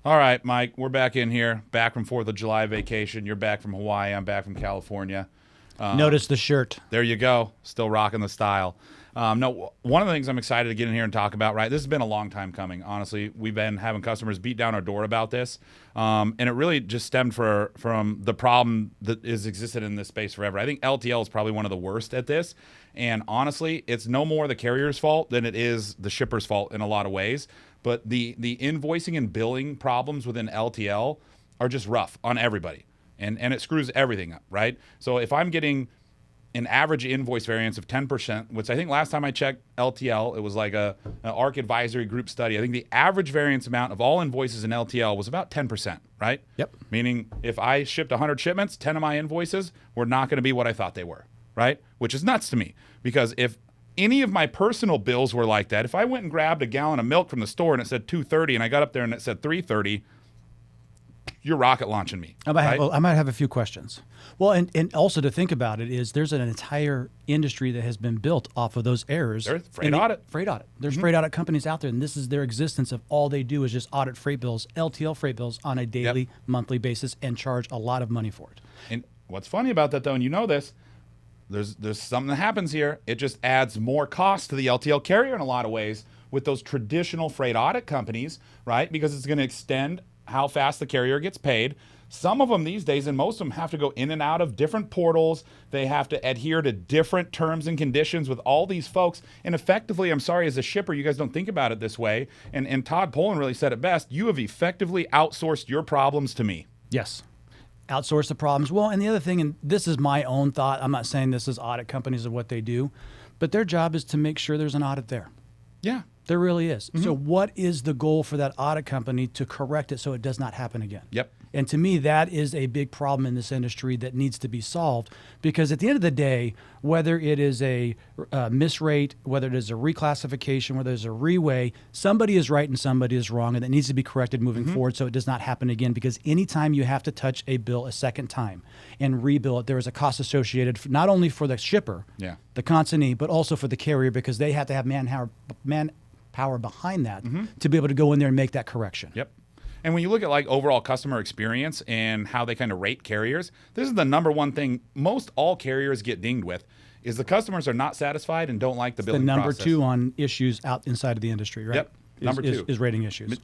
All right, Mike, we're back in here, back from 4th of July vacation. You're back from Hawaii. I'm back from California. Notice the shirt. There you go. Still rocking the style. No, one of the things I'm excited to get in here and talk about, right? This has been a long time coming. Honestly, we've been having customers beat down our door about this. And it really just stemmed from the problem that has existed in this space forever. I think LTL is probably one of the worst at this. And honestly, it's no more the carrier's fault than it is the shipper's fault in a lot of ways. But the invoicing and billing problems within LTL are just rough on everybody. And it screws everything up, right? So if I'm getting an average invoice variance of 10%, which I think last time I checked LTL, it was like an ARC advisory group study. I think the average variance amount of all invoices in LTL was about 10%, right? Yep. Meaning if I shipped 100 shipments, 10 of my invoices were not going to be what I thought they were, right? Which is nuts to me, because if any of my personal bills were like that, if I went and grabbed a gallon of milk from the store and it said $2.30 and I got up there and it said $3.30, you're rocket launching me. I might have a few questions. Well, and also to think about it is there's an entire industry that has been built off of those errors. There's freight audit. Freight audit. There's freight audit companies out there, and this is their existence of all they do is just audit freight bills, LTL freight bills on a daily, monthly basis, and charge a lot of money for it. And what's funny about that, though, and you know this, there's something that happens here. It just adds more cost to the LTL carrier in a lot of ways with those traditional freight audit companies, right? Because it's going to extend how fast the carrier gets paid. Some of them these days, and most of them, have to go in and out of different portals. They have to adhere to different terms and conditions with all these folks. And effectively, I'm sorry, as a shipper, you guys don't think about it this way. And Todd Poland really said it best. You have effectively outsourced your problems to me. Yes. Outsource the problems. Well, and the other thing, and this is my own thought, I'm not saying this is audit companies of what they do, but their job is to make sure there's an audit there. Yeah. There really is. So what is the goal for that audit company to correct it so it does not happen again? Yep. And to me, that is a big problem in this industry that needs to be solved, because at the end of the day, whether it is a misrate, whether it is a reclassification, whether it's a reweigh, somebody is right and somebody is wrong, and that needs to be corrected moving forward so it does not happen again. Because anytime you have to touch a bill a second time and rebill it, there is a cost associated not only for the shipper, the consignee, but also for the carrier, because they have to have manpower behind that to be able to go in there and make that correction. Yep. And when you look at like overall customer experience and how they kind of rate carriers, this is the number one thing most all carriers get dinged with, is the customers are not satisfied and don't like the billing process. The number process. 2 on issues out inside of the industry, right? Yep. Number 2 is rating issues.